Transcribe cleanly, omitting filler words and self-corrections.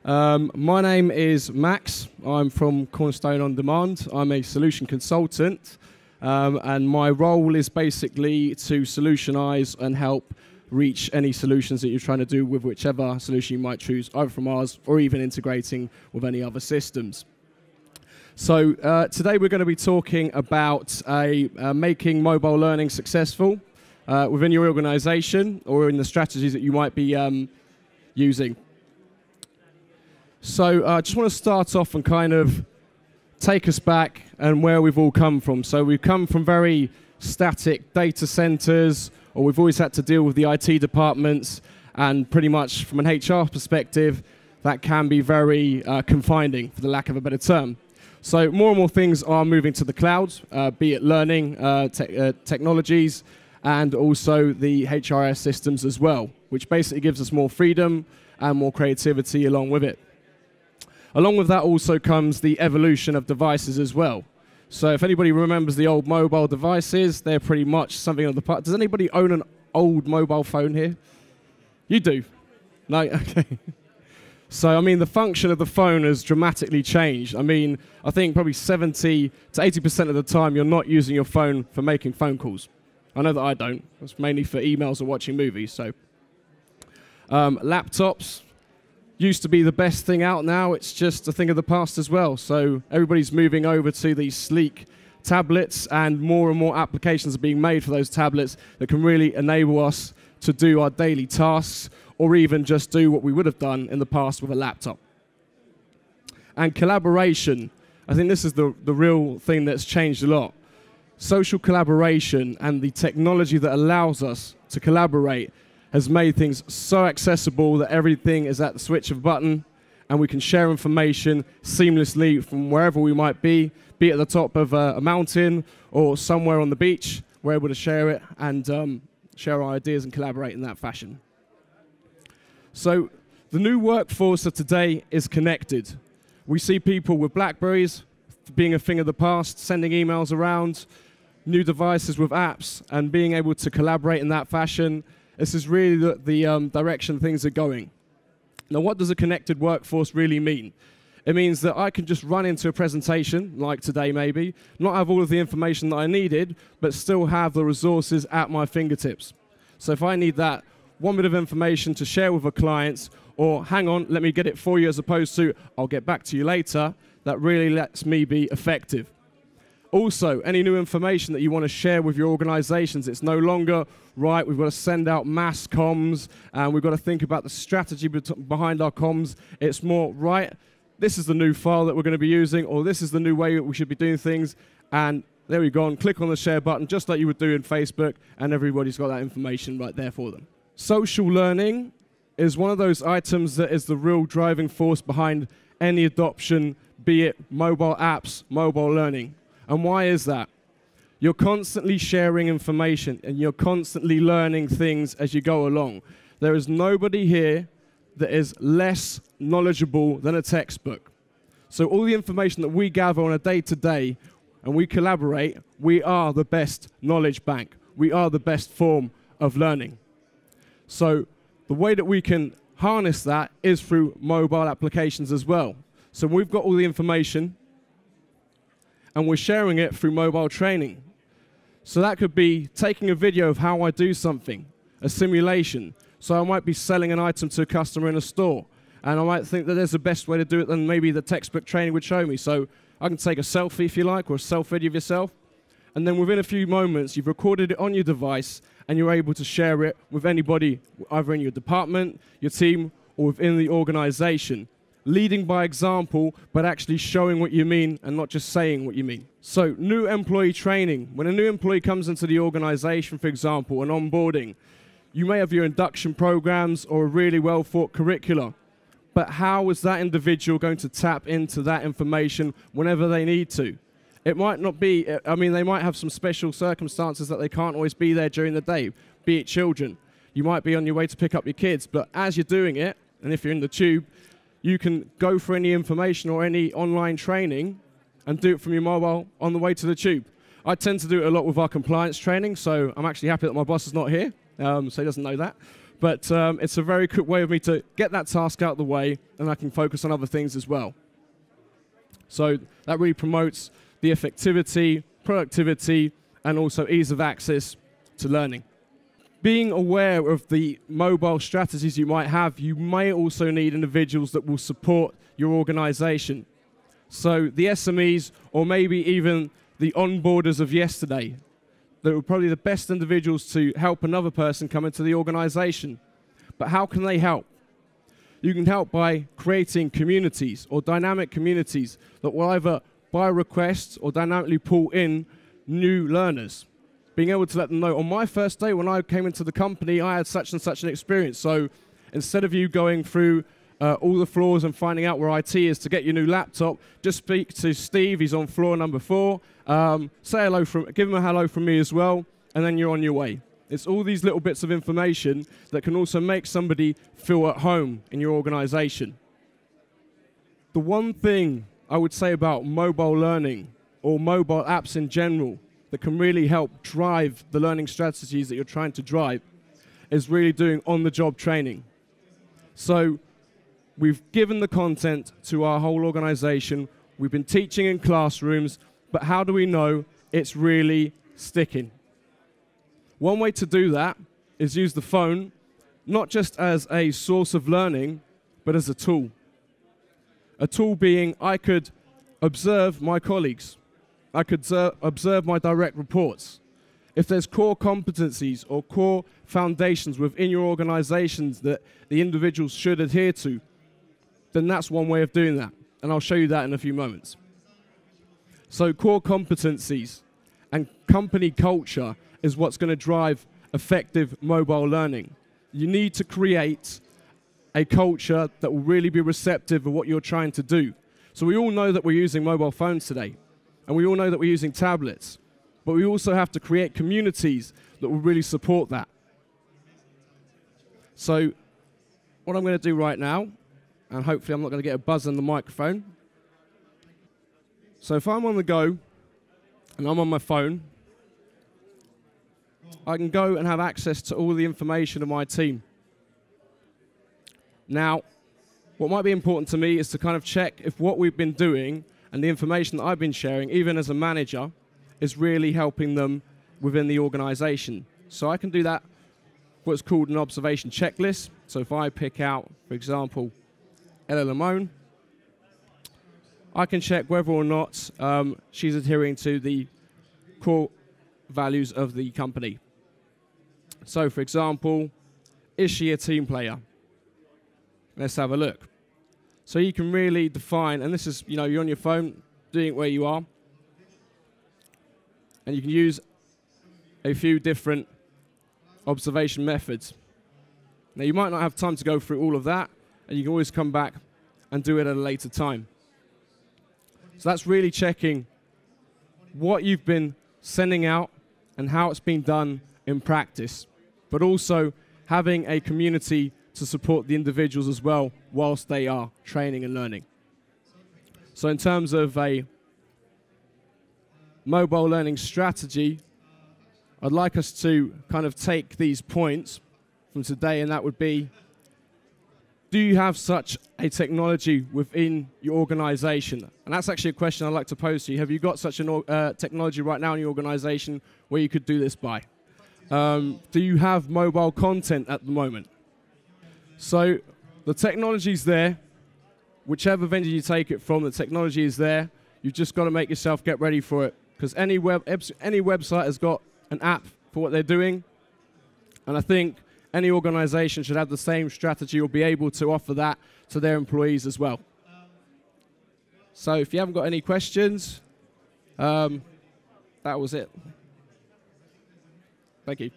My name is Max. I'm from Cornerstone OnDemand. I'm a solution consultant, and my role is basically to solutionize and help reach any solutions that you're trying to do with whichever solution you might choose, either from ours or even integrating with any other systems. So today we're going to be talking about making mobile learning successful within your organization or in the strategies that you might be using. So I just want to start off and kind of take us back and where we've all come from. So we've come from very static data centers, or we've always had to deal with the IT departments, and pretty much from an HR perspective, that can be very confining, for the lack of a better term. So more and more things are moving to the cloud, be it learning technologies, and also the HRS systems as well, which basically gives us more freedom and more creativity along with it. Along with that also comes the evolution of devices as well. So if anybody remembers the old mobile devices, they're pretty much something of the past. Does anybody own an old mobile phone here? You do? No? Okay. So, I mean, the function of the phone has dramatically changed. I mean, I think probably 70 to 80% of the time you're not using your phone for making phone calls. I know that I don't. It's mainly for emails or watching movies. So, laptops used to be the best thing out. Now it's just a thing of the past as well. So everybody's moving over to these sleek tablets, and more applications are being made for those tablets that can really enable us to do our daily tasks, or even just do what we would have done in the past with a laptop. And collaboration, I think this is the real thing that's changed a lot. Social collaboration and the technology that allows us to collaborate has made things so accessible that everything is at the switch of a button, and we can share information seamlessly from wherever we might be it at the top of a mountain or somewhere on the beach. We're able to share it and share our ideas and collaborate in that fashion. So the new workforce of today is connected. We see people with BlackBerries being a thing of the past, sending emails around, new devices with apps, and being able to collaborate in that fashion. This is really the direction things are going. Now, what does a connected workforce really mean? It means that I can just run into a presentation, like today maybe, not have all of the information that I needed, but still have the resources at my fingertips. So if I need that one bit of information to share with a client, or hang on, let me get it for you, as opposed to I'll get back to you later, that really lets me be effective. Also, any new information that you want to share with your organizations, it's no longer, right, we've got to send out mass comms, and we've got to think about the strategy behind our comms. It's more, right, this is the new file that we're going to be using, or this is the new way that we should be doing things, and there we go, and click on the share button, just like you would do in Facebook, and everybody's got that information right there for them. Social learning is one of those items that is the real driving force behind any adoption, be it mobile apps, mobile learning. And why is that? You're constantly sharing information, and you're constantly learning things as you go along. There is nobody here that is less knowledgeable than a textbook. So all the information that we gather on a day-to-day and we collaborate, we are the best knowledge bank. We are the best form of learning. So the way that we can harness that is through mobile applications as well. So we've got all the information, and we're sharing it through mobile training. So that could be taking a video of how I do something, a simulation. So I might be selling an item to a customer in a store, and I might think that there's a best way to do it than maybe the textbook training would show me. So I can take a selfie, if you like, or a self-video of yourself, and then within a few moments, you've recorded it on your device, and you're able to share it with anybody, either in your department, your team, or within the organization. Leading by example, but actually showing what you mean and not just saying what you mean. So, new employee training. When a new employee comes into the organization, for example, and onboarding, you may have your induction programs or a really well-thought curricula. But how is that individual going to tap into that information whenever they need to? It might not be, I mean, they might have some special circumstances that they can't always be there during the day, be it children. You might be on your way to pick up your kids, but as you're doing it, and if you're in the tube, you can go for any information or any online training and do it from your mobile on the way to the tube. I tend to do it a lot with our compliance training, so I'm actually happy that my boss is not here, so he doesn't know that. But it's a very quick way of me to get that task out of the way, and I can focus on other things as well. So that really promotes the effectivity, productivity, and also ease of access to learning. Being aware of the mobile strategies you might have, you may also need individuals that will support your organization. So the SMEs, or maybe even the onboarders of yesterday, that were probably the best individuals to help another person come into the organization. But how can they help? You can help by creating communities or dynamic communities that will either by request or dynamically pull in new learners. Being able to let them know, on my first day when I came into the company, I had such and such an experience. So instead of you going through all the floors and finding out where IT is to get your new laptop, just speak to Steve, he's on floor number 4. Say hello give him a hello from me as well, and then you're on your way. It's all these little bits of information that can also make somebody feel at home in your organization. The one thing I would say about mobile learning or mobile apps in general that can really help drive the learning strategies that you're trying to drive is really doing on-the-job training. So we've given the content to our whole organization, we've been teaching in classrooms, but how do we know it's really sticking? One way to do that is use the phone, not just as a source of learning, but as a tool. A tool being, I could observe my colleagues. I could observe my direct reports. If there's core competencies or core foundations within your organizations that the individuals should adhere to, then that's one way of doing that. And I'll show you that in a few moments. So core competencies and company culture is what's going to drive effective mobile learning. You need to create a culture that will really be receptive of what you're trying to do. So we all know that we're using mobile phones today, and we all know that we're using tablets, but we also have to create communities that will really support that. So what I'm going to do right now, and hopefully I'm not going to get a buzz on the microphone. So if I'm on the go, and I'm on my phone, I can go and have access to all the information of my team. Now, what might be important to me is to kind of check if what we've been doing and the information that I've been sharing, even as a manager, is really helping them within the organization. So I can do that, what's called an observation checklist. So if I pick out, for example, Ella Lamone, I can check whether or not she's adhering to the core values of the company. So, for example, is she a team player? Let's have a look. So you can really define, and this is, you're on your phone, doing it where you are, and you can use a few different observation methods. Now, you might not have time to go through all of that, and you can always come back and do it at a later time. So that's really checking what you've been sending out and how it's been done in practice, but also having a community to support the individuals as well whilst they are training and learning. So in terms of a mobile learning strategy, I'd like us to kind of take these points from today, and that would be, do you have such a technology within your organization? And that's actually a question I'd like to pose to you. Have you got such a technology right now in your organization where you could do this by? Do you have mobile content at the moment? So the technology's there. Whichever vendor you take it from, the technology is there. You've just got to make yourself get ready for it, because any website has got an app for what they're doing. And I think any organization should have the same strategy or be able to offer that to their employees as well. So if you haven't got any questions, that was it. Thank you.